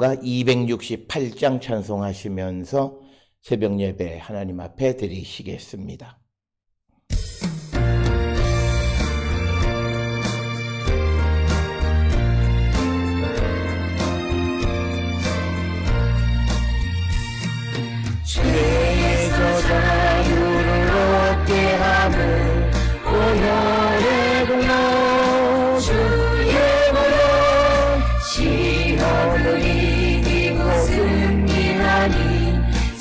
우리가 268장 찬송하시면서 새벽 예배 하나님 앞에 드리시겠습니다. 죄에서 자유를 얻게 하는 오늘의 공로 주의 모여 시험을 이기고 승리하니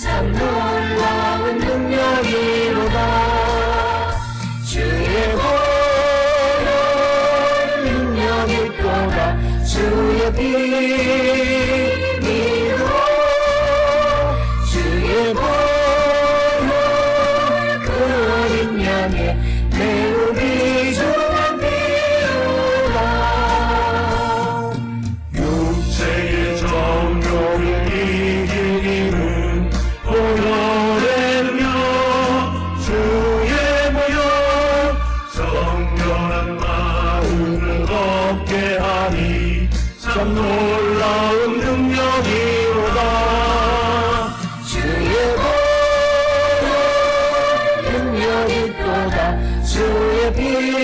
참 놀라운 능력이로다. 주의 보혈 능력이 또다. 주의 빛으로 주의 보혈 그 어린 양의 매우 귀중한 피로다. 육체의 정욕을 이기는 보혈의 능력 주의 보혈 정결한 마음을 얻게 하니 참 놀라운 능력이로다. 주의 보혈 능력이 또다. 주의 빛으로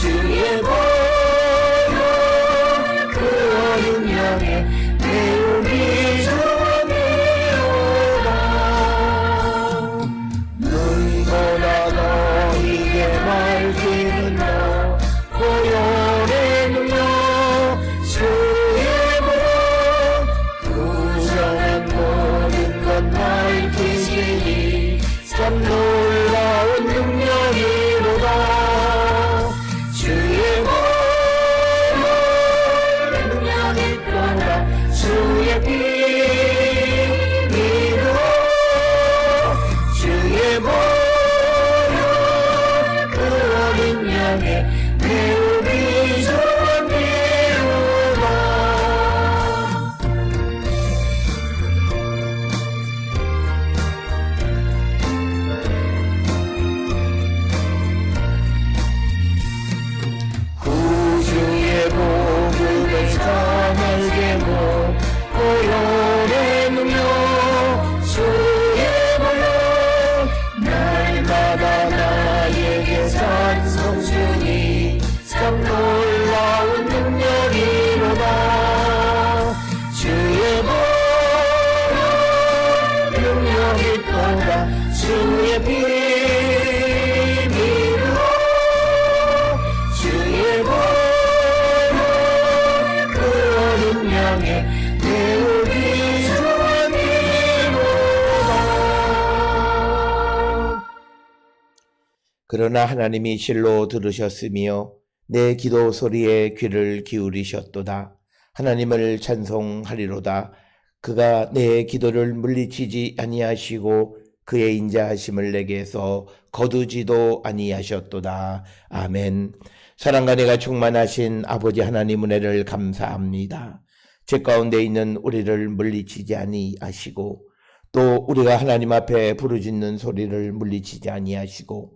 주의 보혈 그 어린 양의 매우 귀중한 피로다. 눈보다 너희게 밝히는 너 보혈의 능력 주의 보혈 부정한 모든 것 밝히시니 참 놀라운 능력이로다. 주의 보혈 능력이 또다. 주의 빛으로 주의 보혈 그 어린 양의 매우 귀중한 피로다. 구주의 복음을 전하게 모 보혈의 능력 주의 보혈 날마다 나에게 찬송 주니 참 놀라운 능력이로다. 주의 보혈 능력이 또다. 주의 빛으로 주의 보혈 그 어린 양의 매우 귀중한 피로다. 그러나 하나님이 실로 들으셨으며 내 기도 소리에 귀를 기울이셨도다. 하나님을 찬송하리로다. 그가 내 기도를 물리치지 아니하시고 그의 인자하심을 내게서 거두지도 아니하셨도다. 아멘. 사랑과 내가 충만하신 아버지 하나님 은혜를 감사합니다. 죄 가운데 있는 우리를 물리치지 아니하시고 또 우리가 하나님 앞에 부르짖는 소리를 물리치지 아니하시고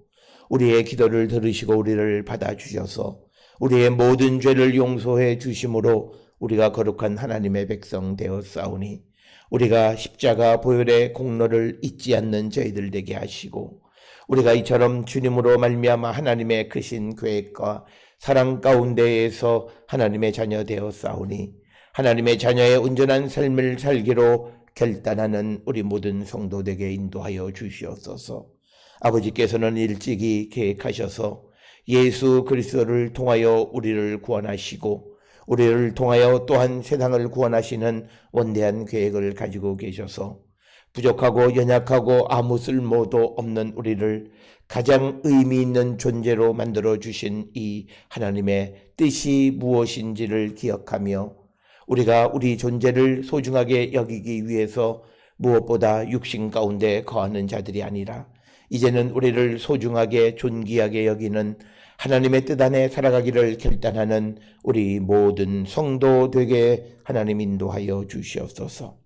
우리의 기도를 들으시고 우리를 받아주셔서 우리의 모든 죄를 용서해 주심으로 우리가 거룩한 하나님의 백성 되었사오니 우리가 십자가 보혈의 공로를 잊지 않는 저희들 되게 하시고 우리가 이처럼 주님으로 말미암아 하나님의 크신 계획과 사랑 가운데에서 하나님의 자녀 되었사오니 하나님의 자녀의 온전한 삶을 살기로 결단하는 우리 모든 성도들에게 인도하여 주시옵소서. 아버지께서는 일찍이 계획하셔서 예수 그리스도를 통하여 우리를 구원하시고 우리를 통하여 또한 세상을 구원하시는 원대한 계획을 가지고 계셔서 부족하고 연약하고 아무 쓸모도 없는 우리를 가장 의미 있는 존재로 만들어 주신 이 하나님의 뜻이 무엇인지를 기억하며 우리가 우리 존재를 소중하게 여기기 위해서 무엇보다 육신 가운데 거하는 자들이 아니라 이제는 우리를 소중하게 존귀하게 여기는 하나님의 뜻 안에 살아가기를 결단하는 우리 모든 성도 되게 하나님 인도하여 주시옵소서.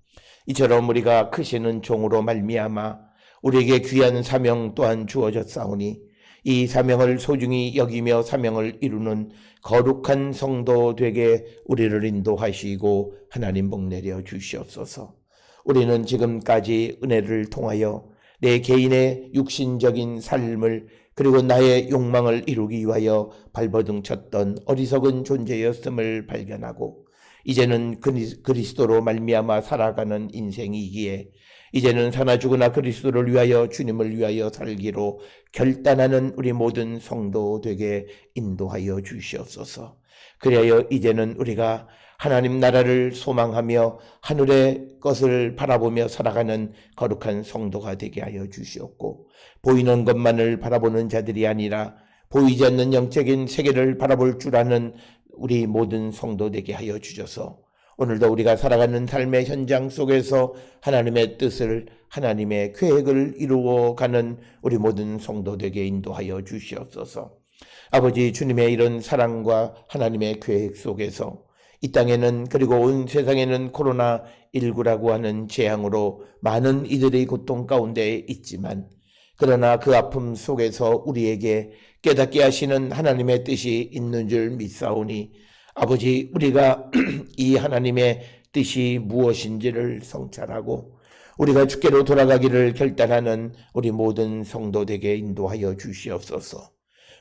이처럼 우리가 크시는 종으로 말미암아 우리에게 귀한 사명 또한 주어졌사오니 이 사명을 소중히 여기며 사명을 이루는 거룩한 성도 되게 우리를 인도하시고 하나님 복 내려 주시옵소서. 우리는 지금까지 은혜를 통하여 내 개인의 육신적인 삶을 그리고 나의 욕망을 이루기 위하여 발버둥 쳤던 어리석은 존재였음을 발견하고 이제는 그리스도로 말미암아 살아가는 인생이기에 이제는 사나 죽으나 그리스도를 위하여 주님을 위하여 살기로 결단하는 우리 모든 성도 되게 인도하여 주시옵소서. 그리하여 이제는 우리가 하나님 나라를 소망하며 하늘의 것을 바라보며 살아가는 거룩한 성도가 되게 하여 주시옵고 보이는 것만을 바라보는 자들이 아니라 보이지 않는 영적인 세계를 바라볼 줄 아는 우리 모든 성도 되게 하여 주셔서 오늘도 우리가 살아가는 삶의 현장 속에서 하나님의 뜻을 하나님의 계획을 이루어가는 우리 모든 성도 되게 인도하여 주시옵소서. 아버지 주님의 이런 사랑과 하나님의 계획 속에서 이 땅에는 그리고 온 세상에는 코로나19라고 하는 재앙으로 많은 이들의 고통 가운데 있지만 그러나 그 아픔 속에서 우리에게 깨닫게 하시는 하나님의 뜻이 있는 줄 믿사오니 아버지 우리가 이 하나님의 뜻이 무엇인지를 성찰하고 우리가 주께로 돌아가기를 결단하는 우리 모든 성도되게 인도하여 주시옵소서.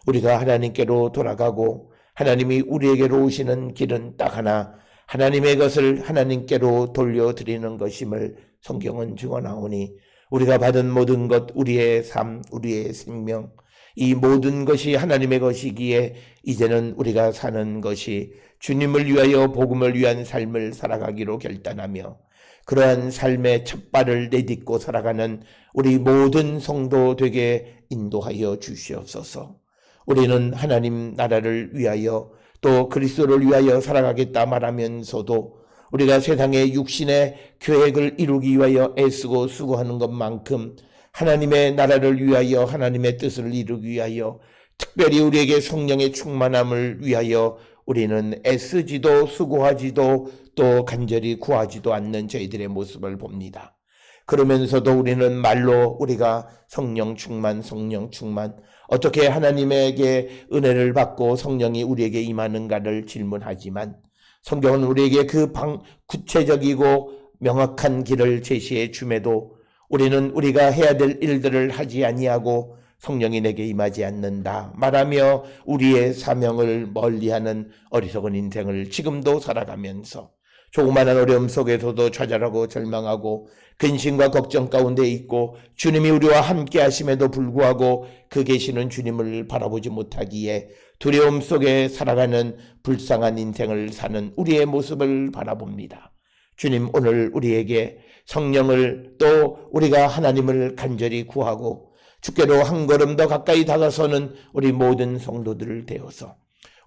우리가 하나님께로 돌아가고 하나님이 우리에게로 오시는 길은 딱 하나 하나님의 것을 하나님께로 돌려드리는 것임을 성경은 증언하오니 우리가 받은 모든 것 우리의 삶 우리의 생명 이 모든 것이 하나님의 것이기에 이제는 우리가 사는 것이 주님을 위하여 복음을 위한 삶을 살아가기로 결단하며 그러한 삶의 첫 발을 내딛고 살아가는 우리 모든 성도 되게 인도하여 주시옵소서. 우리는 하나님 나라를 위하여 또 그리스도를 위하여 살아가겠다 말하면서도 우리가 세상의 육신의 계획을 이루기 위하여 애쓰고 수고하는 것만큼 하나님의 나라를 위하여 하나님의 뜻을 이루기 위하여 특별히 우리에게 성령의 충만함을 위하여 우리는 애쓰지도 수고하지도 또 간절히 구하지도 않는 저희들의 모습을 봅니다. 그러면서도 우리는 말로 우리가 성령 충만 어떻게 하나님에게 은혜를 받고 성령이 우리에게 임하는가를 질문하지만 성경은 우리에게 그 구체적이고 명확한 길을 제시해 줌에도 우리는 우리가 해야 될 일들을 하지 아니하고 성령이 내게 임하지 않는다 말하며 우리의 사명을 멀리하는 어리석은 인생을 지금도 살아가면서 조그마한 어려움 속에서도 좌절하고 절망하고 근심과 걱정 가운데 있고 주님이 우리와 함께 하심에도 불구하고 그 계시는 주님을 바라보지 못하기에 두려움 속에 살아가는 불쌍한 인생을 사는 우리의 모습을 바라봅니다. 주님 오늘 우리에게 성령을 또 우리가 하나님을 간절히 구하고 주께로 한 걸음 더 가까이 다가서는 우리 모든 성도들을 대어서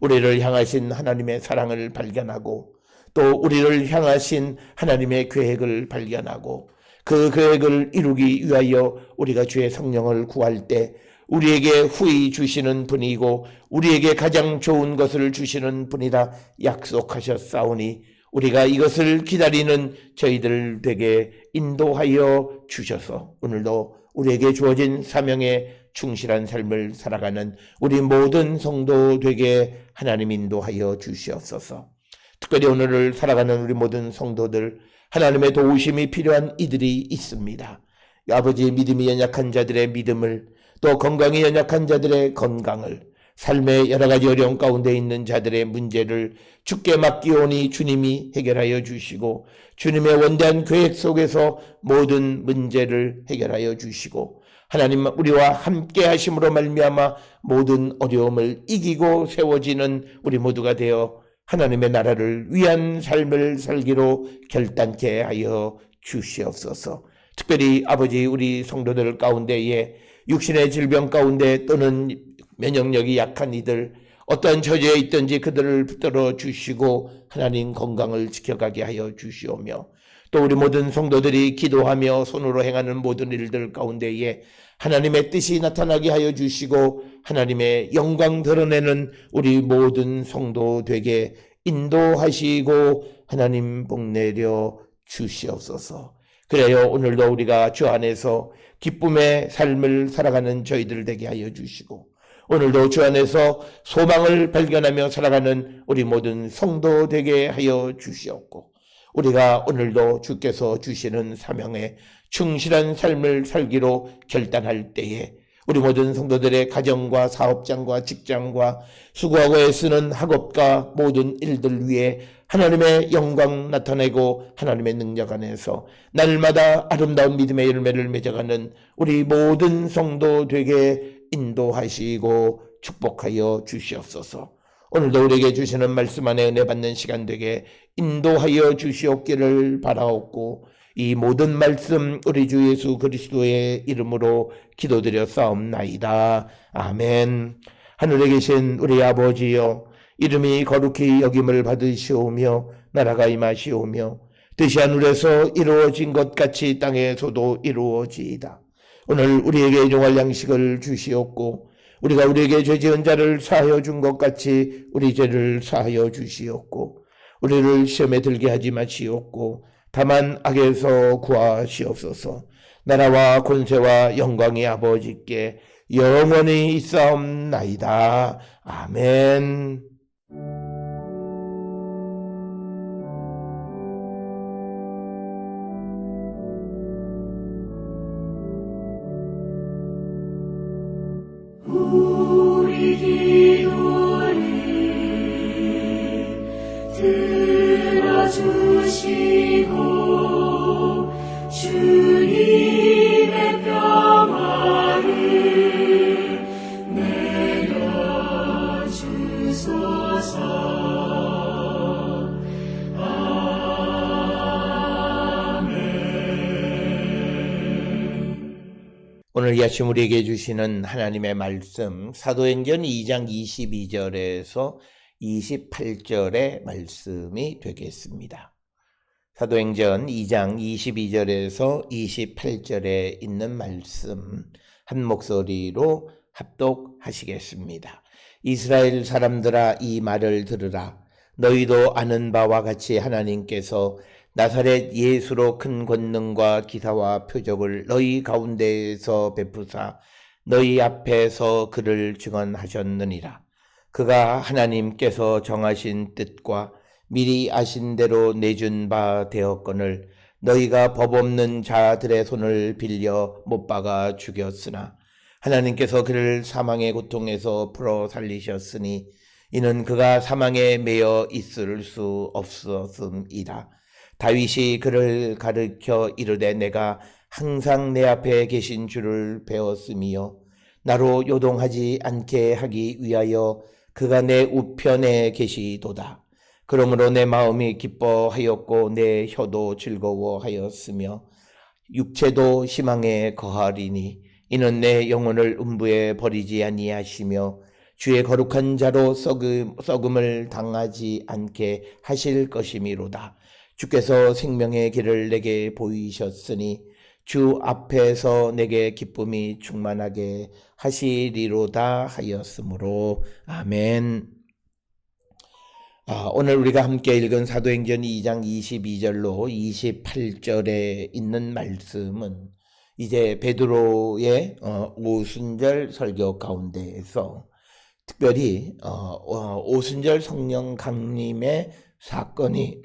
우리를 향하신 하나님의 사랑을 발견하고 또 우리를 향하신 하나님의 계획을 발견하고 그 계획을 이루기 위하여 우리가 주의 성령을 구할 때 우리에게 후히 주시는 분이고 우리에게 가장 좋은 것을 주시는 분이라 약속하셨사오니 우리가 이것을 기다리는 저희들 되게 인도하여 주셔서 오늘도 우리에게 주어진 사명에 충실한 삶을 살아가는 우리 모든 성도 되게 하나님 인도하여 주시옵소서. 특별히 오늘을 살아가는 우리 모든 성도들 하나님의 도우심이 필요한 이들이 있습니다. 아버지 믿음이 연약한 자들의 믿음을 또 건강이 연약한 자들의 건강을 삶의 여러 가지 어려움 가운데 있는 자들의 문제를 주께 맡기오니 주님이 해결하여 주시고 주님의 원대한 계획 속에서 모든 문제를 해결하여 주시고 하나님 우리와 함께 하심으로 말미암아 모든 어려움을 이기고 세워지는 우리 모두가 되어 하나님의 나라를 위한 삶을 살기로 결단케 하여 주시옵소서. 특별히 아버지 우리 성도들 가운데에 육신의 질병 가운데 또는 면역력이 약한 이들 어떠한 처지에 있든지 그들을 붙들어 주시고 하나님 건강을 지켜가게 하여 주시오며 또 우리 모든 성도들이 기도하며 손으로 행하는 모든 일들 가운데에 하나님의 뜻이 나타나게 하여 주시고 하나님의 영광 드러내는 우리 모든 성도 되게 인도하시고 하나님 복 내려 주시옵소서. 그래요 오늘도 우리가 주 안에서 기쁨의 삶을 살아가는 저희들 되게 하여 주시고 오늘도 주 안에서 소망을 발견하며 살아가는 우리 모든 성도 되게 하여 주시옵고, 우리가 오늘도 주께서 주시는 사명에 충실한 삶을 살기로 결단할 때에 우리 모든 성도들의 가정과 사업장과 직장과 수고하고 애쓰는 학업과 모든 일들 위에 하나님의 영광 나타내고 하나님의 능력 안에서 날마다 아름다운 믿음의 열매를 맺어가는 우리 모든 성도 되게 인도하시고 축복하여 주시옵소서. 오늘도 우리에게 주시는 말씀 안에 은혜 받는 시간 되게 인도하여 주시옵기를 바라옵고, 이 모든 말씀 우리 주 예수 그리스도의 이름으로 기도드려 싸움나이다. 아멘. 하늘에 계신 우리 아버지여, 이름이 거룩히 여김을 받으시오며 나라가 임하시오며 뜻이 하늘에서 이루어진 것 같이 땅에서도 이루어지이다. 오늘 우리에게 일용할 양식을 주시옵고, 우리가 우리에게 죄 지은 자를 사하여 준 것 같이 우리 죄를 사하여 주시옵고, 우리를 시험에 들게 하지 마시옵고 다만 악에서 구하시옵소서. 나라와 권세와 영광이 아버지께 영원히 있사옵나이다. 아멘. 우리 기도를 들어주시고 주님의 평화를 내려주소서. 오늘 이 아침 우리에게 주시는 하나님의 말씀, 사도행전 2장 22절에서 28절의 말씀이 되겠습니다. 사도행전 2장 22절에서 28절에 있는 말씀 한 목소리로 합독하시겠습니다. 이스라엘 사람들아, 이 말을 들으라. 너희도 아는 바와 같이 하나님께서 나사렛 예수로 큰 권능과 기사와 표적을 너희 가운데에서 베푸사 너희 앞에서 그를 증언하셨느니라. 그가 하나님께서 정하신 뜻과 미리 아신 대로 내준 바 되었거늘 너희가 법 없는 자들의 손을 빌려 못 박아 죽였으나 하나님께서 그를 사망의 고통에서 풀어 살리셨으니 이는 그가 사망에 매여 있을 수 없었음이라. 다윗이 그를 가르쳐 이르되 내가 항상 내 앞에 계신 주를 배웠으며 나로 요동하지 않게 하기 위하여 그가 내 우편에 계시도다. 그러므로 내 마음이 기뻐하였고 내 혀도 즐거워하였으며 육체도 희망에 거하리니 이는 내 영혼을 음부에 버리지 아니하시며 주의 거룩한 자로 썩음을 당하지 않게 하실 것이미로다. 주께서 생명의 길을 내게 보이셨으니 주 앞에서 내게 기쁨이 충만하게 하시리로다 하였으므로. 아멘. 오늘 우리가 함께 읽은 사도행전 2장 22절로 28절에 있는 말씀은 이제 베드로의 오순절 설교 가운데에서 특별히 오순절 성령 강림의 사건이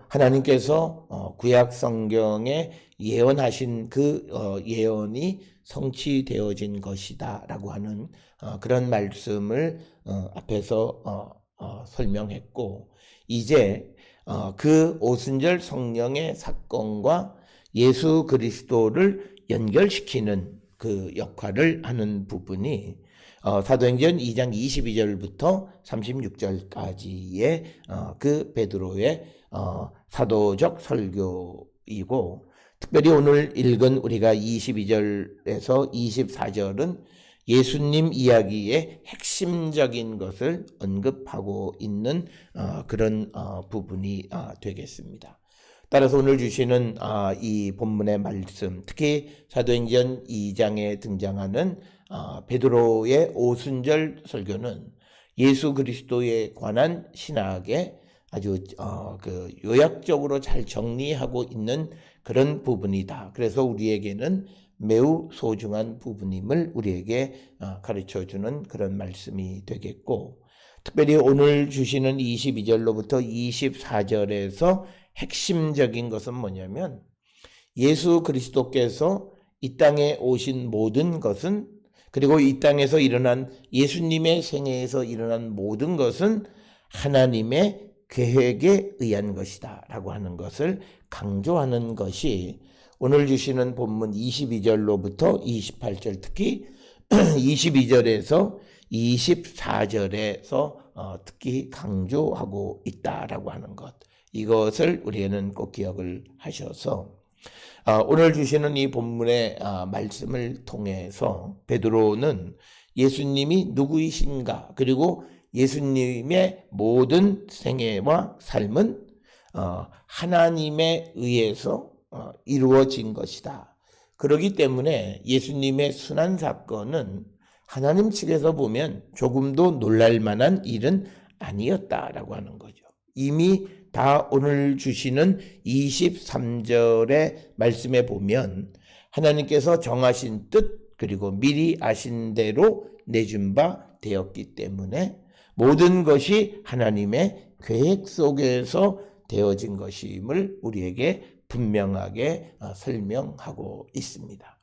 하나님께서 구약 성경에 예언하신 그 예언이 성취되어진 것이다 라고 하는 그런 말씀을 앞에서 설명했고, 이제 그 오순절 성령의 사건과 예수 그리스도를 연결시키는 그 역할을 하는 부분이 사도행전 2장 22절부터 36절까지의 그 베드로의 사도적 설교이고, 특별히 오늘 읽은 우리가 22절에서 24절은 예수님 이야기의 핵심적인 것을 언급하고 있는 그런 부분이 되겠습니다. 따라서 오늘 주시는 이 본문의 말씀, 특히 사도행전 2장에 등장하는 베드로의 오순절 설교는 예수 그리스도에 관한 신학의 아주 요약적으로 잘 정리하고 있는 그런 부분이다. 그래서 우리에게는 매우 소중한 부분임을 우리에게 가르쳐주는 그런 말씀이 되겠고, 특별히 오늘 주시는 22절로부터 24절에서 핵심적인 것은 뭐냐면, 예수 그리스도께서 이 땅에 오신 모든 것은, 그리고 이 땅에서 일어난 예수님의 생애에서 일어난 모든 것은 하나님의 계획에 의한 것이다 라고 하는 것을 강조하는 것이 오늘 주시는 본문 22절로부터 28절, 특히 22절에서 24절에서 특히 강조하고 있다라고 하는 것, 이것을 우리는 꼭 기억을 하셔서 오늘 주시는 이 본문의 말씀을 통해서 베드로는 예수님이 누구이신가, 그리고 예수님의 모든 생애와 삶은 하나님에 의해서 이루어진 것이다. 그렇기 때문에 예수님의 순환 사건은 하나님 측에서 보면 조금도 놀랄 만한 일은 아니었다라고 하는 거죠. 이미 다 오늘 주시는 23절의 말씀에 보면 하나님께서 정하신 뜻, 그리고 미리 아신 대로 내준 바 되었기 때문에 모든 것이 하나님의 계획 속에서 되어진 것임을 우리에게 분명하게 설명하고 있습니다.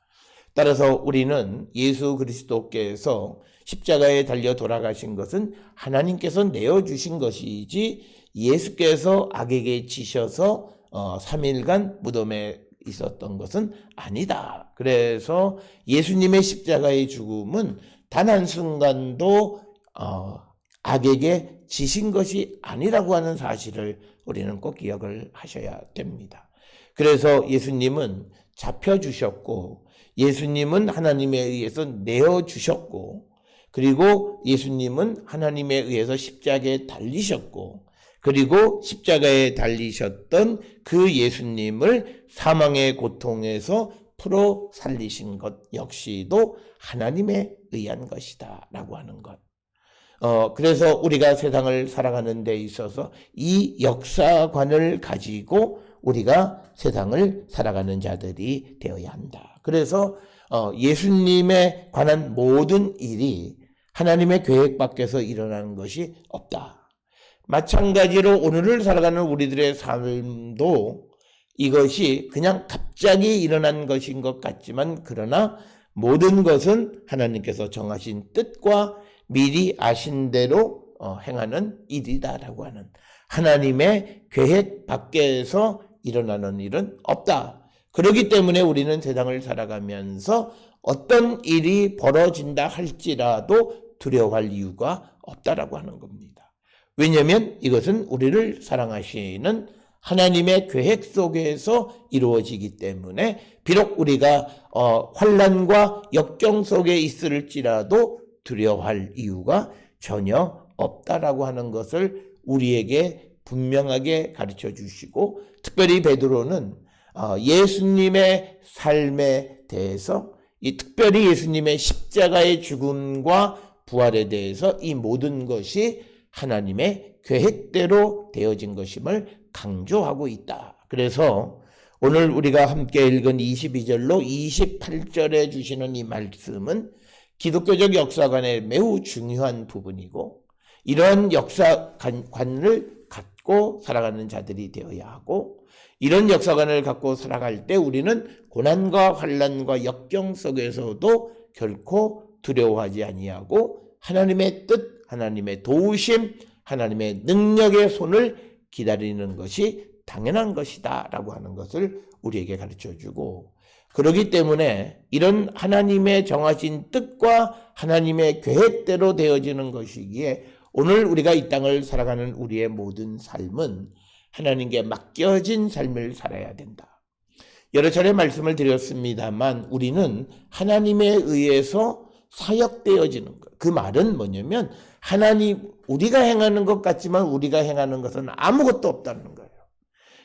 따라서 우리는 예수 그리스도께서 십자가에 달려 돌아가신 것은 하나님께서 내어주신 것이지 예수께서 악에게 지셔서 3일간 무덤에 있었던 것은 아니다. 그래서 예수님의 십자가의 죽음은 단 한순간도 악에게 지신 것이 아니라고 하는 사실을 우리는 꼭 기억을 하셔야 됩니다. 그래서 예수님은 잡혀주셨고, 예수님은 하나님에 의해서 내어주셨고, 그리고 예수님은 하나님에 의해서 십자가에 달리셨고, 그리고 십자가에 달리셨던 그 예수님을 사망의 고통에서 풀어 살리신 것 역시도 하나님에 의한 것이다 라고 하는 것. 그래서 우리가 세상을 살아가는 데 있어서 이 역사관을 가지고 우리가 세상을 살아가는 자들이 되어야 한다. 그래서 예수님에 관한 모든 일이 하나님의 계획 밖에서 일어나는 것이 없다. 마찬가지로 오늘을 살아가는 우리들의 삶도 이것이 그냥 갑자기 일어난 것인 것 같지만, 그러나 모든 것은 하나님께서 정하신 뜻과 미리 아신 대로 행하는 일이다라고 하는, 하나님의 계획 밖에서 일어나는 일은 없다. 그렇기 때문에 우리는 세상을 살아가면서 어떤 일이 벌어진다 할지라도 두려워할 이유가 없다라고 하는 겁니다. 왜냐하면 이것은 우리를 사랑하시는 하나님의 계획 속에서 이루어지기 때문에, 비록 우리가 환난과 역경 속에 있을지라도 두려워할 이유가 전혀 없다라고 하는 것을 우리에게 분명하게 가르쳐 주시고, 특별히 베드로는 예수님의 삶에 대해서, 이 특별히 예수님의 십자가의 죽음과 부활에 대해서 이 모든 것이 하나님의 계획대로 되어진 것임을 강조하고 있다. 그래서 오늘 우리가 함께 읽은 22절로 28절에 주시는 이 말씀은 기독교적 역사관의 매우 중요한 부분이고, 이런 역사관을 갖고 살아가는 자들이 되어야 하고, 이런 역사관을 갖고 살아갈 때 우리는 고난과 환난과 역경 속에서도 결코 두려워하지 아니하고 하나님의 뜻, 하나님의 도우심, 하나님의 능력의 손을 기다리는 것이 당연한 것이다 라고 하는 것을 우리에게 가르쳐주고, 그렇기 때문에 이런 하나님의 정하신 뜻과 하나님의 계획대로 되어지는 것이기에 오늘 우리가 이 땅을 살아가는 우리의 모든 삶은 하나님께 맡겨진 삶을 살아야 된다. 여러 차례 말씀을 드렸습니다만 우리는 하나님에 의해서 사역되어지는 것. 그 말은 뭐냐면 우리가 행하는 것 같지만 우리가 행하는 것은 아무것도 없다는 거예요.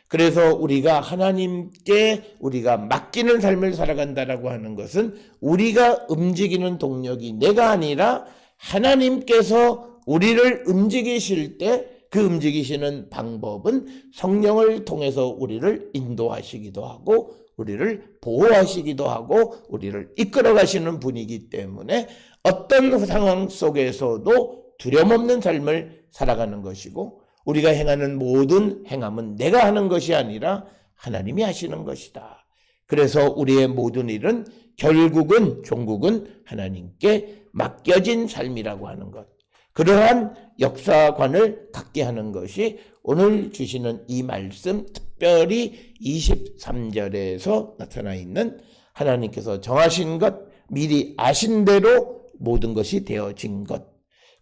그래서 우리가 하나님께 우리가 맡기는 삶을 살아간다라고 하는 것은 우리가 움직이는 동력이 내가 아니라 하나님께서 우리를 움직이실 때 그 움직이시는 방법은 성령을 통해서 우리를 인도하시기도 하고 우리를 보호하시기도 하고 우리를 이끌어 가시는 분이기 때문에 어떤 상황 속에서도 두려움 없는 삶을 살아가는 것이고, 우리가 행하는 모든 행함은 내가 하는 것이 아니라 하나님이 하시는 것이다. 그래서 우리의 모든 일은 결국은 종국은 하나님께 맡겨진 삶이라고 하는 것, 그러한 역사관을 갖게 하는 것이 오늘 주시는 이 말씀, 특별히 23절에서 나타나 있는 하나님께서 정하신 것, 미리 아신 대로 모든 것이 되어진 것.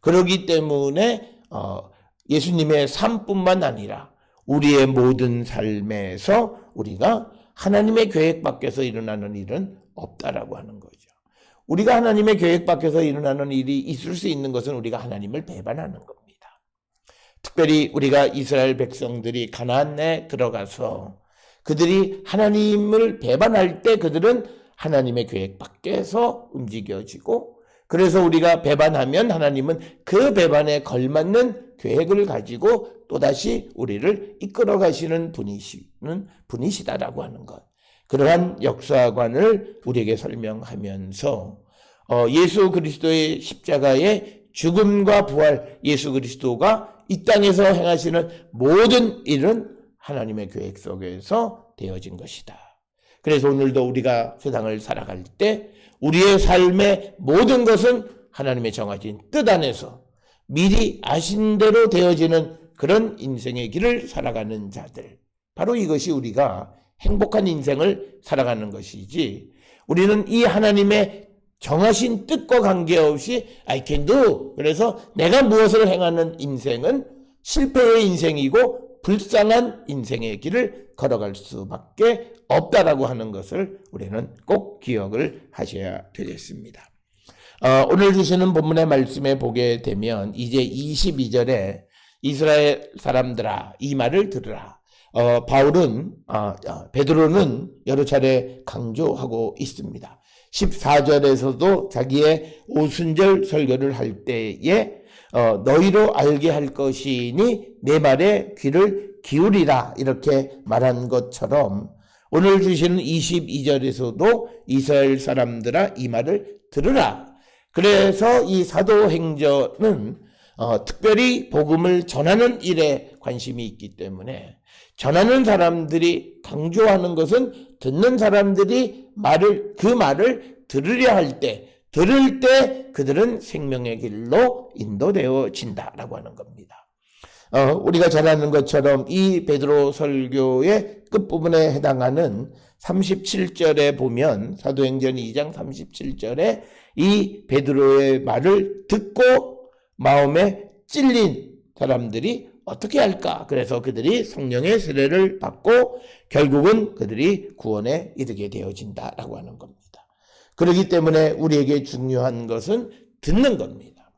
그렇기 때문에 예수님의 삶뿐만 아니라 우리의 모든 삶에서 우리가 하나님의 계획 밖에서 일어나는 일은 없다라고 하는 거죠. 우리가 하나님의 계획 밖에서 일어나는 일이 있을 수 있는 것은 우리가 하나님을 배반하는 겁니다. 특별히 우리가 이스라엘 백성들이 가나안에 들어가서 그들이 하나님을 배반할 때 그들은 하나님의 계획 밖에서 움직여지고, 그래서 우리가 배반하면 하나님은 그 배반에 걸맞는 계획을 가지고 또다시 우리를 이끌어 가시는 분이시다라고 하는 것. 그러한 역사관을 우리에게 설명하면서 예수 그리스도의 십자가의 죽음과 부활, 예수 그리스도가 이 땅에서 행하시는 모든 일은 하나님의 계획 속에서 되어진 것이다. 그래서 오늘도 우리가 세상을 살아갈 때 우리의 삶의 모든 것은 하나님의 정하신 뜻 안에서 미리 아신 대로 되어지는 그런 인생의 길을 살아가는 자들, 바로 이것이 우리가 행복한 인생을 살아가는 것이지, 우리는 이 하나님의 정하신 뜻과 관계없이 I can do, 그래서 내가 무엇을 행하는 인생은 실패의 인생이고 불쌍한 인생의 길을 걸어갈 수밖에 없다라고 하는 것을 우리는 꼭 기억을 하셔야 되겠습니다. 오늘 주시는 본문의 말씀에 보게 되면 이제 22절에 이스라엘 사람들아 이 말을 들으라. 베드로는 여러 차례 강조하고 있습니다. 14절에서도 자기의 오순절 설교를 할 때에 너희로 알게 할 것이니 내 말에 귀를 기울이라 이렇게 말한 것처럼 오늘 주시는 22절에서도 이스라엘 사람들아 이 말을 들으라. 그래서 이 사도행전은 특별히 복음을 전하는 일에 관심이 있기 때문에 전하는 사람들이 강조하는 것은 듣는 사람들이 그 말을 들으려 할 때, 들을 때 그들은 생명의 길로 인도되어진다라고 하는 겁니다. 우리가 잘 아는 것처럼 이 베드로 설교의 끝부분에 해당하는 37절에 보면 사도행전 2장 37절에 이 베드로의 말을 듣고 마음에 찔린 사람들이 어떻게 할까? 그래서 그들이 성령의 세례를 받고 결국은 그들이 구원에 이르게 되어진다라고 하는 겁니다. 그렇기 때문에 우리에게 중요한 것은 듣는 겁니다.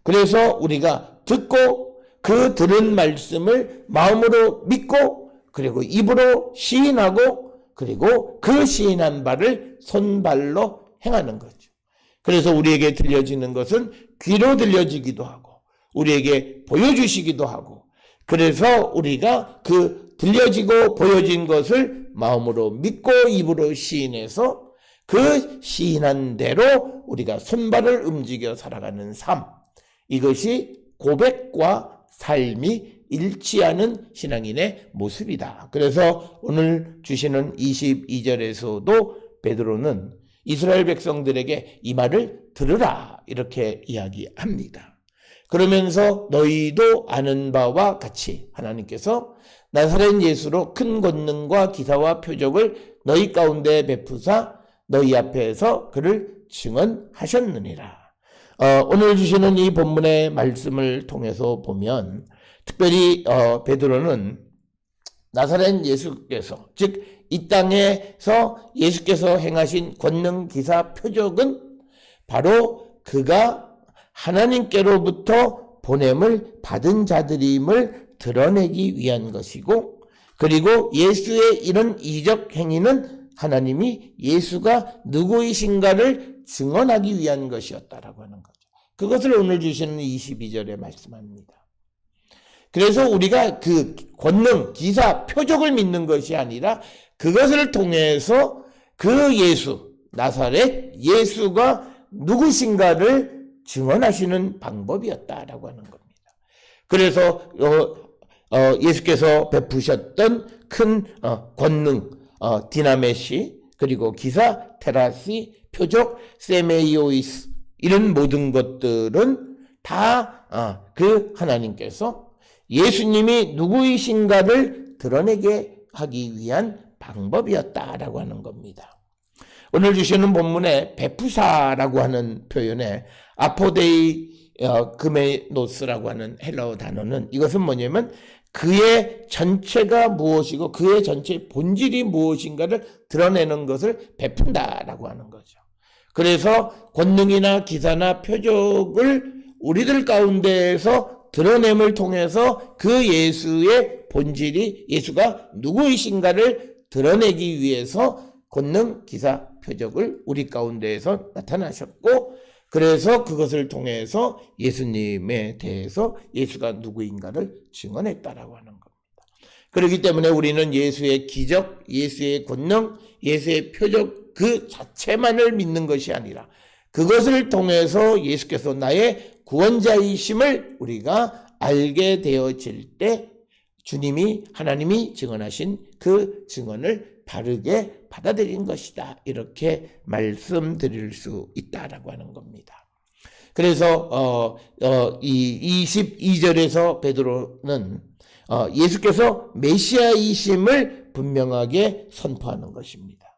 그래서 우리가 듣고 그 들은 말씀을 마음으로 믿고 그리고 입으로 시인하고 그리고 그 시인한 바를 손발로 행하는 거죠. 그래서 우리에게 들려지는 것은 귀로 들려지기도 하고 우리에게 보여주시기도 하고, 그래서 우리가 그 들려지고 보여진 것을 마음으로 믿고 입으로 시인해서 그 시인한 대로 우리가 손발을 움직여 살아가는 삶, 이것이 고백과 삶이 일치하는 신앙인의 모습이다. 그래서 오늘 주시는 22절에서도 베드로는 이스라엘 백성들에게 이 말을 들으라 이렇게 이야기합니다. 그러면서 너희도 아는 바와 같이 하나님께서 나사렛 예수로 큰 권능과 기사와 표적을 너희 가운데 베푸사 너희 앞에서 그를 증언하셨느니라. 오늘 주시는 이 본문의 말씀을 통해서 보면 특별히 베드로는 나사렛 예수께서, 즉 이 땅에서 예수께서 행하신 권능 기사 표적은 바로 그가 하나님께로부터 보냄을 받은 자들임을 드러내기 위한 것이고, 그리고 예수의 이런 이적 행위는 하나님이 예수가 누구이신가를 증언하기 위한 것이었다라고 하는 거죠. 그것을 오늘 주시는 22절에 말씀합니다. 그래서 우리가 그 권능, 기사, 표적을 믿는 것이 아니라 그것을 통해서 그 예수, 나사렛 예수가 누구신가를 증언하시는 방법이었다라고 하는 겁니다. 그래서 예수께서 베푸셨던 큰 권능, 디나메시, 그리고 기사, 테라시, 표적, 세메이오이스, 이런 모든 것들은 다 그 하나님께서 예수님이 누구이신가를 드러내게 하기 위한 방법이었다라고 하는 겁니다. 오늘 주시는 본문에 베푸사라고 하는 표현에 아포데이 그메노스라고 하는 헬라어 단어는, 이것은 뭐냐면 그의 전체가 무엇이고 그의 전체 본질이 무엇인가를 드러내는 것을 베푼다라고 하는 거죠. 그래서 권능이나 기사나 표적을 우리들 가운데에서 드러냄을 통해서 그 예수의 본질이, 예수가 누구이신가를 드러내기 위해서 권능, 기사, 표적을 우리 가운데에서 나타나셨고, 그래서 그것을 통해서 예수님에 대해서 예수가 누구인가를 증언했다라고 하는 겁니다. 그렇기 때문에 우리는 예수의 기적, 예수의 권능, 예수의 표적 그 자체만을 믿는 것이 아니라 그것을 통해서 예수께서 나의 구원자이심을 우리가 알게 되어질 때 주님이, 하나님이 증언하신 그 증언을 바르게 받아들인 것이다, 이렇게 말씀드릴 수 있다라고 하는 겁니다. 그래서 이 22절에서 베드로는 예수께서 메시아이심을 분명하게 선포하는 것입니다.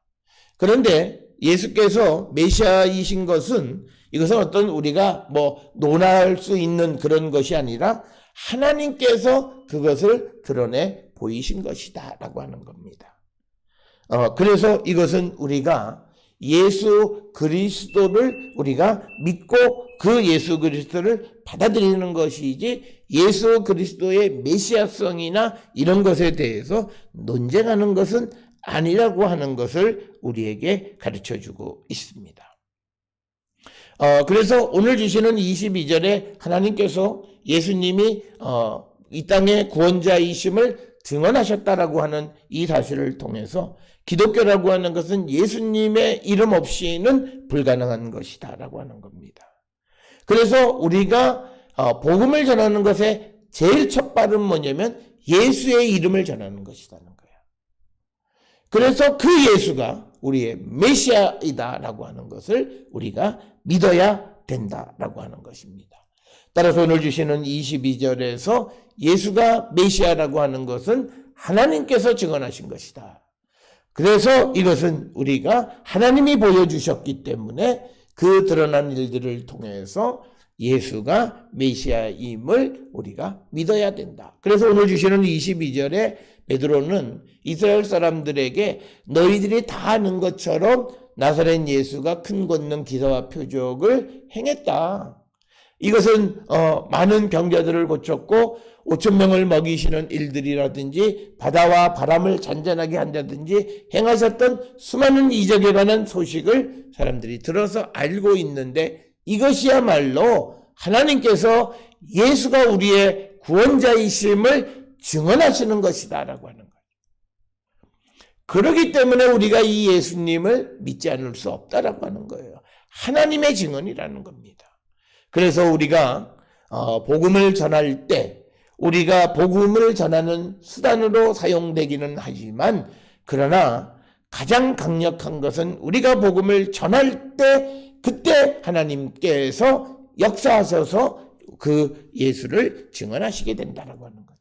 그런데 예수께서 메시아이신 것은, 이것은 어떤 우리가 논할 수 있는 그런 것이 아니라 하나님께서 그것을 드러내 보이신 것이다 라고 하는 겁니다. 그래서 이것은 우리가 예수 그리스도를 우리가 믿고 그 예수 그리스도를 받아들이는 것이지, 예수 그리스도의 메시아성이나 이런 것에 대해서 논쟁하는 것은 아니라고 하는 것을 우리에게 가르쳐주고 있습니다. 그래서 오늘 주시는 22절에 하나님께서 예수님이 이 땅의 구원자이심을 증언하셨다라고 하는 이 사실을 통해서 기독교라고 하는 것은 예수님의 이름 없이는 불가능한 것이다 라고 하는 겁니다. 그래서 우리가 복음을 전하는 것의 제일 첫 발은 뭐냐면 예수의 이름을 전하는 것이라는 거예요. 그래서 그 예수가 우리의 메시아이다라고 하는 것을 우리가 믿어야 된다라고 하는 것입니다. 따라서 오늘 주시는 22절에서 예수가 메시아라고 하는 것은 하나님께서 증언하신 것이다. 그래서 이것은 우리가 하나님이 보여주셨기 때문에 그 드러난 일들을 통해서 예수가 메시아임을 우리가 믿어야 된다. 그래서 오늘 주시는 22절에 베드로는 이스라엘 사람들에게 너희들이 다 아는 것처럼 나사렛 예수가 큰 권능, 기사와 표적을 행했다. 이것은 많은 병자들을 고쳤고 5,000명을 먹이시는 일들이라든지 바다와 바람을 잔잔하게 한다든지 행하셨던 수많은 이적에 관한 소식을 사람들이 들어서 알고 있는데, 이것이야말로 하나님께서 예수가 우리의 구원자이심을 증언하시는 것이다라고 하는 거예요. 그렇기 때문에 우리가 이 예수님을 믿지 않을 수 없다라고 하는 거예요. 하나님의 증언이라는 겁니다. 그래서 우리가 복음을 전할 때 우리가 복음을 전하는 수단으로 사용되기는 하지만, 그러나 가장 강력한 것은 우리가 복음을 전할 때 그때 하나님께서 역사하셔서 그 예수를 증언하시게 된다라고 하는 것.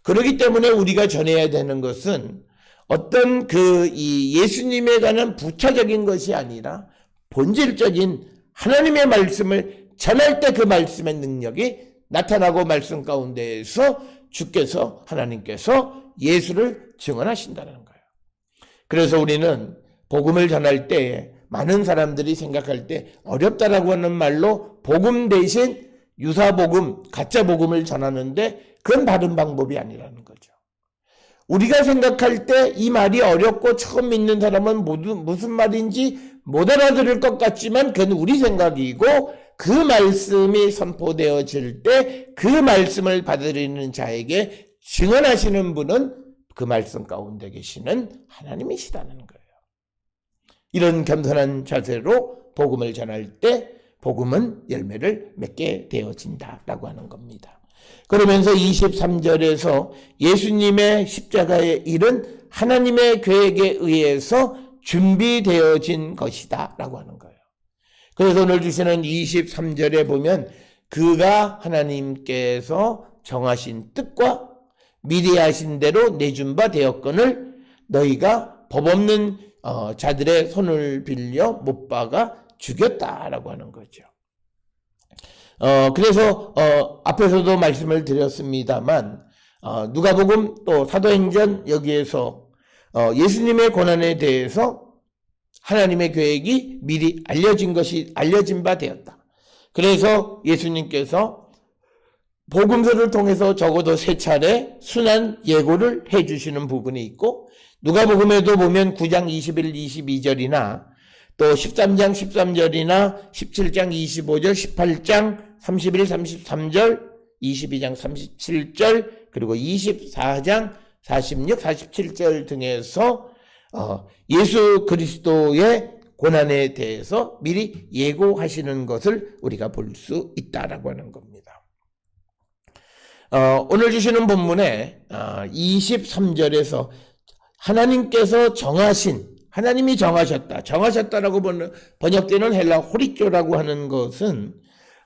그렇기 때문에 우리가 전해야 되는 것은 어떤 이 예수님에 관한 부차적인 것이 아니라 본질적인 하나님의 말씀을 전할 때 그 말씀의 능력이 나타나고 말씀 가운데에서 주께서, 하나님께서 예수를 증언하신다는 거예요. 그래서 우리는 복음을 전할 때 많은 사람들이 생각할 때 어렵다라고 하는 말로 복음 대신 유사복음, 가짜복음을 전하는데 그건 바른 방법이 아니라는 거죠. 우리가 생각할 때 이 말이 어렵고 처음 믿는 사람은 무슨 말인지 못 알아들을 것 같지만 그건 우리 생각이고, 그 말씀이 선포되어질 때 그 말씀을 받아들이는 자에게 증언하시는 분은 그 말씀 가운데 계시는 하나님이시다는 거예요. 이런 겸손한 자세로 복음을 전할 때 복음은 열매를 맺게 되어진다라고 하는 겁니다. 그러면서 23절에서 예수님의 십자가의 일은 하나님의 계획에 의해서 준비되어진 것이다 라고 하는 거예요. 그래서 오늘 주시는 23절에 보면 그가 하나님께서 정하신 뜻과 미리 하신 대로 내준 바 되었거늘 너희가 법 없는 자들의 손을 빌려 못 박아 죽였다라고 하는 거죠. 그래서 앞에서도 말씀을 드렸습니다만 누가복음 또 사도행전 여기에서 예수님의 고난에 대해서 하나님의 계획이 미리 알려진 바 되었다. 그래서 예수님께서 복음서를 통해서 적어도 3차례 순한 예고를 해주시는 부분이 있고 누가복음에도 보면 9장 21, 22절이나 또 13장 13절이나 17장 25절, 18장 31, 33절, 22장 37절, 그리고 24장 46, 47절 등에서 예수 그리스도의 고난에 대해서 미리 예고하시는 것을 우리가 볼 수 있다라고 하는 겁니다. 오늘 주시는 본문에 23절에서 하나님께서 하나님이 정하셨다라고 번역되는 헬라 호리교라고 하는 것은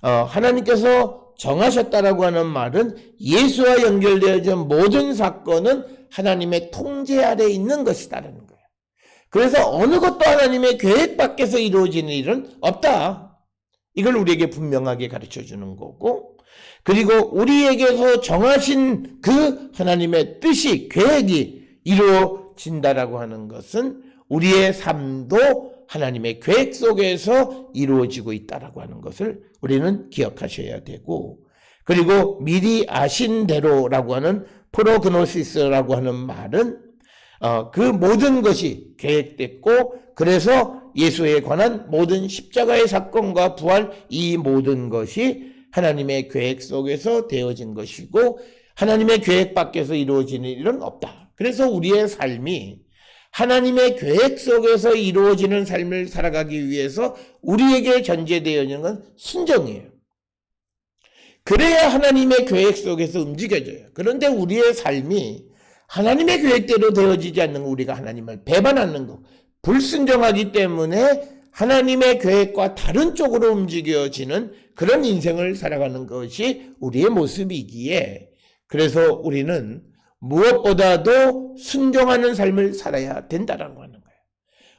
하나님께서 정하셨다라고 하는 말은 예수와 연결되어진 모든 사건은 하나님의 통제 아래 있는 것이다라는 거예요. 그래서 어느 것도 하나님의 계획 밖에서 이루어지는 일은 없다. 이걸 우리에게 분명하게 가르쳐 주는 거고, 그리고 우리에게서 정하신 그 하나님의 뜻이, 계획이 이루어진다라고 하는 것은 우리의 삶도 하나님의 계획 속에서 이루어지고 있다라고 하는 것을 우리는 기억하셔야 되고, 그리고 미리 아신 대로라고 하는 프로그노시스라고 하는 말은 그 모든 것이 계획됐고, 그래서 예수에 관한 모든 십자가의 사건과 부활, 이 모든 것이 하나님의 계획 속에서 되어진 것이고 하나님의 계획 밖에서 이루어지는 일은 없다. 그래서 우리의 삶이 하나님의 계획 속에서 이루어지는 삶을 살아가기 위해서 우리에게 전제되어 있는 건 순종이에요. 그래야 하나님의 계획 속에서 움직여져요. 그런데 우리의 삶이 하나님의 계획대로 되어지지 않는 거, 우리가 하나님을 배반하는 거, 불순종하기 때문에 하나님의 계획과 다른 쪽으로 움직여지는 그런 인생을 살아가는 것이 우리의 모습이기에, 그래서 우리는 무엇보다도 순종하는 삶을 살아야 된다라고 하는 거예요.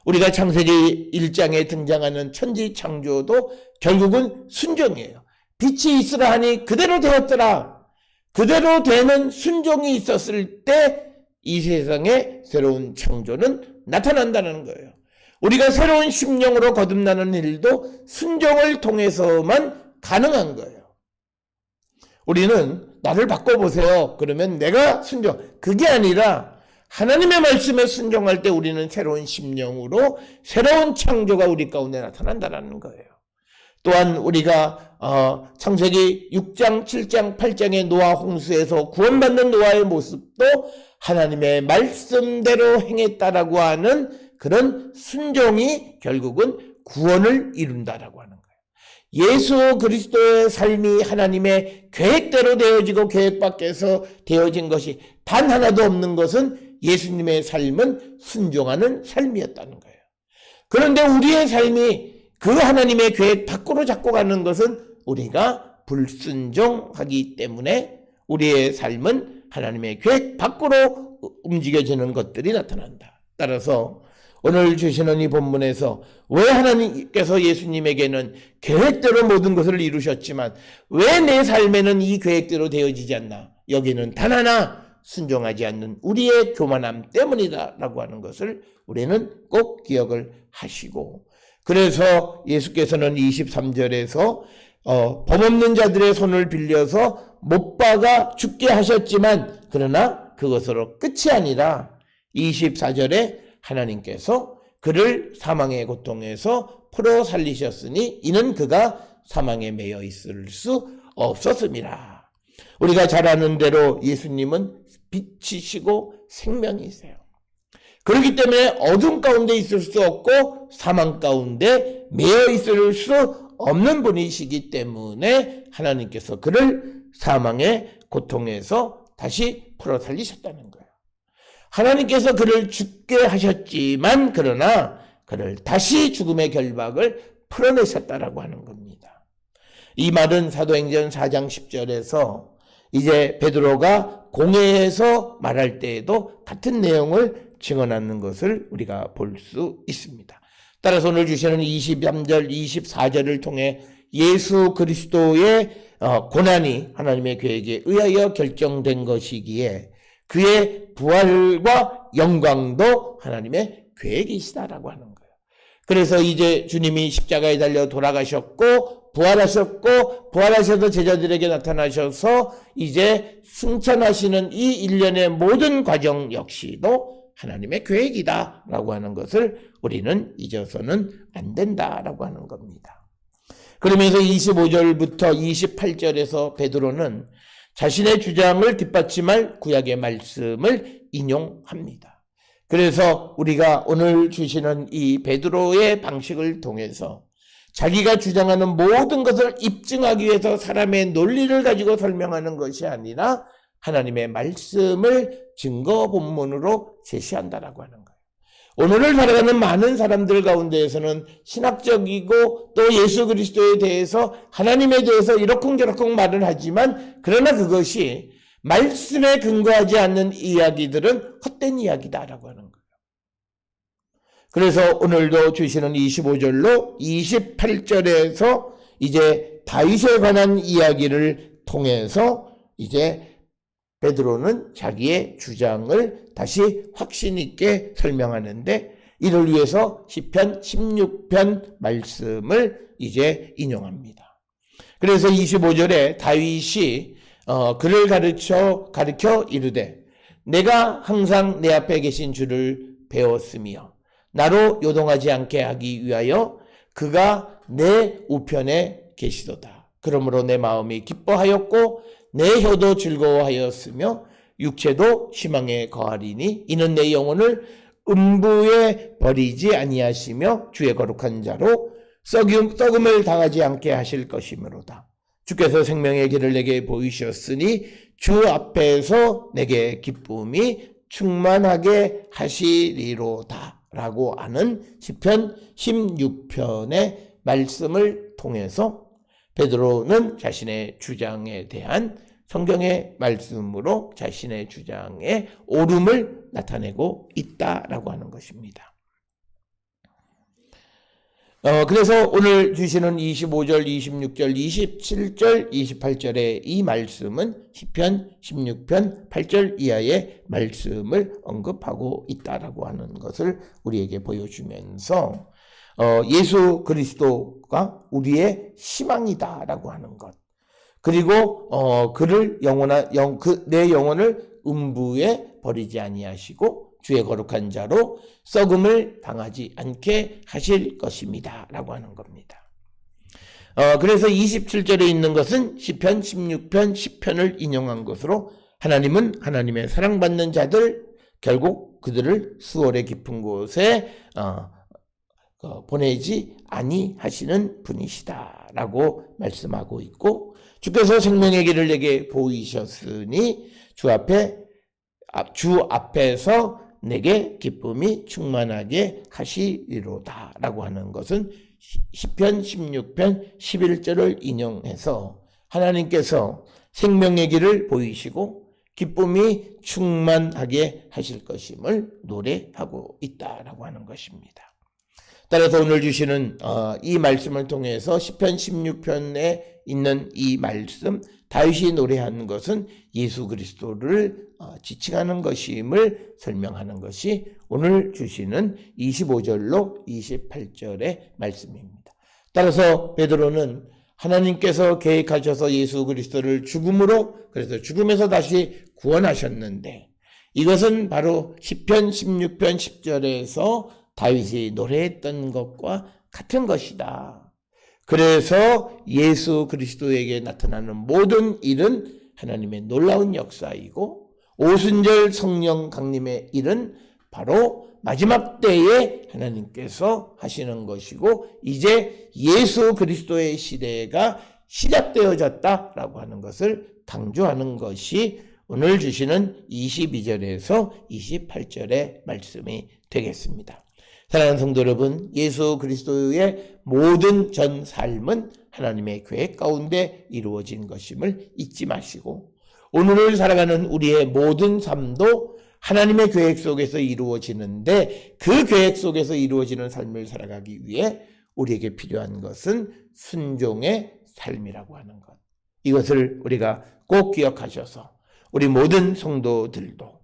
우리가 창세기 1장에 등장하는 천지 창조도 결국은 순종이에요. 빛이 있으라 하니 그대로 되었더라. 그대로 되는 순종이 있었을 때 이 세상에 새로운 창조는 나타난다는 거예요. 우리가 새로운 심령으로 거듭나는 일도 순종을 통해서만 가능한 거예요. 우리는 나를 바꿔보세요. 그러면 내가 순종, 그게 아니라 하나님의 말씀에 순종할 때 우리는 새로운 심령으로 새로운 창조가 우리 가운데 나타난다는 거예요. 또한 우리가 창세기 6장, 7장, 8장의 노아 홍수에서 구원받는 노아의 모습도 하나님의 말씀대로 행했다라고 하는 그런 순종이 결국은 구원을 이룬다라고 하는 거예요. 예수 그리스도의 삶이 하나님의 계획대로 되어지고 계획 밖에서 되어진 것이 단 하나도 없는 것은 예수님의 삶은 순종하는 삶이었다는 거예요. 그런데 우리의 삶이 그 하나님의 계획 밖으로 자꾸 가는 것은 우리가 불순종하기 때문에 우리의 삶은 하나님의 계획 밖으로 움직여지는 것들이 나타난다. 따라서 오늘 주시는 이 본문에서 왜 하나님께서 예수님에게는 계획대로 모든 것을 이루셨지만 왜 내 삶에는 이 계획대로 되어지지 않나? 여기는 단 하나 순종하지 않는 우리의 교만함 때문이다 라고 하는 것을 우리는 꼭 기억을 하시고, 그래서 예수께서는 23절에서 법 없는 자들의 손을 빌려서 못 박아 죽게 하셨지만 그러나 그것으로 끝이 아니라 24절에 하나님께서 그를 사망의 고통에서 풀어 살리셨으니 이는 그가 사망에 매여 있을 수 없었음이라. 우리가 잘 아는 대로 예수님은 빛이시고 생명이세요. 그렇기 때문에 어둠 가운데 있을 수 없고 사망 가운데 매여 있을 수 없는 분이시기 때문에 하나님께서 그를 사망의 고통에서 다시 풀어 살리셨다는 거예요. 하나님께서 그를 죽게 하셨지만 그러나 그를 다시 죽음의 결박을 풀어내셨다라고 하는 겁니다. 이 말은 사도행전 4장 10절에서 이제 베드로가 공회에서 말할 때에도 같은 내용을 증언하는 것을 우리가 볼 수 있습니다. 따라서 오늘 주시는 23절, 24절을 통해 예수 그리스도의 고난이 하나님의 계획에 의하여 결정된 것이기에 그의 부활과 영광도 하나님의 계획이시다라고 하는 거예요. 그래서 이제 주님이 십자가에 달려 돌아가셨고 부활하셔서 제자들에게 나타나셔서 이제 승천하시는 이 일련의 모든 과정 역시도 하나님의 계획이다라고 하는 것을 우리는 잊어서는 안 된다라고 하는 겁니다. 그러면서 25절부터 28절에서 베드로는 자신의 주장을 뒷받침할 구약의 말씀을 인용합니다. 그래서 우리가 오늘 주시는 이 베드로의 방식을 통해서 자기가 주장하는 모든 것을 입증하기 위해서 사람의 논리를 가지고 설명하는 것이 아니라 하나님의 말씀을 증거 본문으로 제시한다라고 하는 거예요. 오늘을 살아가는 많은 사람들 가운데에서는 신학적이고 또 예수 그리스도에 대해서 하나님에 대해서 이러쿵저러쿵 말을 하지만 그러나 그것이 말씀에 근거하지 않는 이야기들은 헛된 이야기다라고 하는 거예요. 그래서 오늘도 주시는 25절로 28절에서 이제 다윗에 관한 이야기를 통해서 이제 베드로는 자기의 주장을 다시 확신 있게 설명하는데 이를 위해서 시편 16편 말씀을 이제 인용합니다. 그래서 25절에 다윗이 그를 가르쳐 이르되 내가 항상 내 앞에 계신 주를 배웠으며 나로 요동하지 않게 하기 위하여 그가 내 우편에 계시도다. 그러므로 내 마음이 기뻐하였고 내 혀도 즐거워하였으며 육체도 희망에 거하리니 이는 내 영혼을 음부에 버리지 아니하시며 주의 거룩한 자로 썩음을 당하지 않게 하실 것이므로다. 주께서 생명의 길을 내게 보이셨으니 주 앞에서 내게 기쁨이 충만하게 하시리로다 라고 하는 시편 16편의 말씀을 통해서 베드로는 자신의 주장에 대한 성경의 말씀으로 자신의 주장의 옳음을 나타내고 있다라고 하는 것입니다. 그래서 오늘 주시는 25절, 26절, 27절, 28절의 이 말씀은 시편 16편 8절 이하의 말씀을 언급하고 있다라고 하는 것을 우리에게 보여주면서 예수 그리스도가 우리의 희망이다라고 하는 것. 그리고 그를 내 영혼을 음부에 버리지 아니하시고 주의 거룩한 자로 썩음을 당하지 않게 하실 것입니다 라고 하는 겁니다. 그래서 27절에 있는 것은 시편 16편 10편을 인용한 것으로 하나님은 하나님의 사랑받는 자들 결국 그들을 수월의 깊은 곳에 보내지 아니하시는 분이시다라고 말씀하고 있고 주께서 생명의 길을 내게 보이셨으니 주 앞에서 내게 기쁨이 충만하게 하시리로다 라고 하는 것은 시편 16편 11절을 인용해서 하나님께서 생명의 길을 보이시고 기쁨이 충만하게 하실 것임을 노래하고 있다라고 하는 것입니다. 따라서 오늘 주시는 이 말씀을 통해서 시편 16편에 있는 이 말씀 다윗이 노래하는 것은 예수 그리스도를 지칭하는 것임을 설명하는 것이 오늘 주시는 25절로 28절의 말씀입니다. 따라서 베드로는 하나님께서 계획하셔서 예수 그리스도를 그래서 죽음에서 다시 구원하셨는데 이것은 바로 시편 16편 10절에서 다윗이 노래했던 것과 같은 것이다. 그래서 예수 그리스도에게 나타나는 모든 일은 하나님의 놀라운 역사이고 오순절 성령 강림의 일은 바로 마지막 때에 하나님께서 하시는 것이고 이제 예수 그리스도의 시대가 시작되어졌다라고 하는 것을 강조하는 것이 오늘 주시는 22절에서 28절의 말씀이 되겠습니다. 사랑하는 성도 여러분, 예수 그리스도의 모든 전 삶은 하나님의 계획 가운데 이루어진 것임을 잊지 마시고 오늘을 살아가는 우리의 모든 삶도 하나님의 계획 속에서 이루어지는데 그 계획 속에서 이루어지는 삶을 살아가기 위해 우리에게 필요한 것은 순종의 삶이라고 하는 것. 이것을 우리가 꼭 기억하셔서 우리 모든 성도들도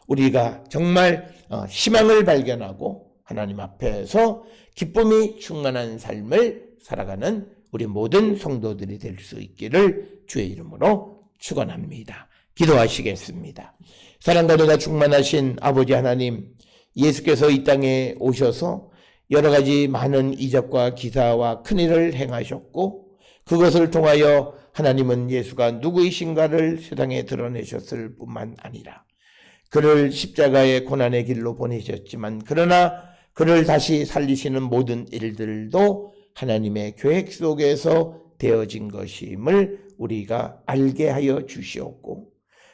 우리가 정말 희망을 발견하고 하나님 앞에서 기쁨이 충만한 삶을 살아가는 우리 모든 성도들이 될 수 있기를 주의 이름으로 축원합니다. 기도하시겠습니다. 사랑과 은혜가 충만하신 아버지 하나님, 예수께서 이 땅에 오셔서 여러 가지 많은 이적과 기사와 큰일을 행하셨고 그것을 통하여 하나님은 예수가 누구이신가를 세상에 드러내셨을 뿐만 아니라 그를 십자가의 고난의 길로 보내셨지만 그러나 그를 다시 살리시는 모든 일들도 하나님의 계획 속에서 되어진 것임을 우리가 알게 하여 주시었고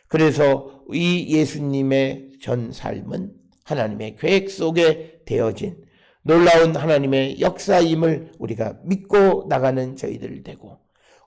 그래서 이 예수님의 전 삶은 하나님의 계획 속에 되어진 놀라운 하나님의 역사임을 우리가 믿고 나가는 저희들 되고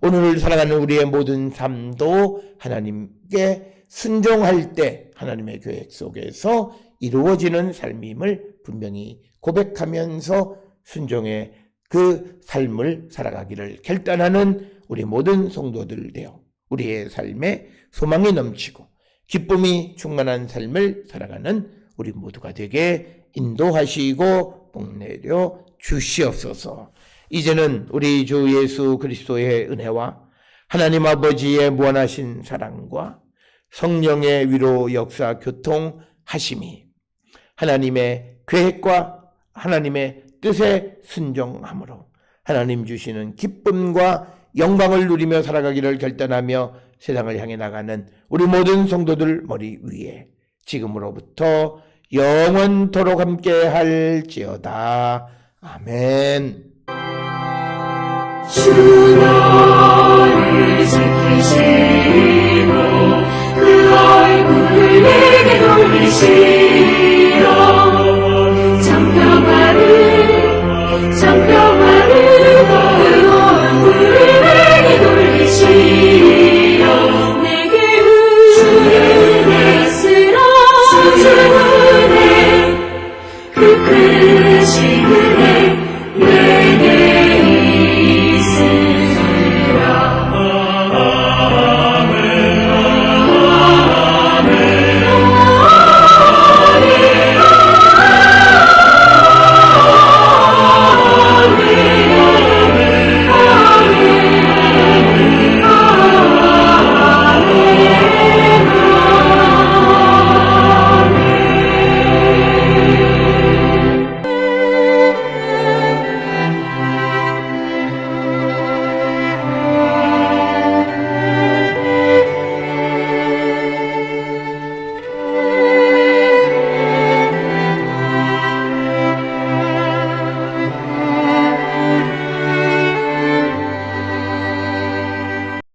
오늘 살아가는 우리의 모든 삶도 하나님께 순종할 때 하나님의 계획 속에서 이루어지는 삶임을 분명히 고백하면서 순종의 그 삶을 살아가기를 결단하는 우리 모든 성도들 되어 우리의 삶에 소망이 넘치고 기쁨이 충만한 삶을 살아가는 우리 모두가 되게 인도하시고 복내려 주시옵소서. 이제는 우리 주 예수 그리스도의 은혜와 하나님 아버지의 무한하신 사랑과 성령의 위로 역사 교통하심이 하나님의 계획과 하나님의 뜻에 순종함으로 하나님 주시는 기쁨과 영광을 누리며 살아가기를 결단하며 세상을 향해 나가는 우리 모든 성도들 머리 위에 지금으로부터 영원토록 함께 할지어다. 아멘. 주 나를 지키시고 그 얼굴을 내게 돌리시고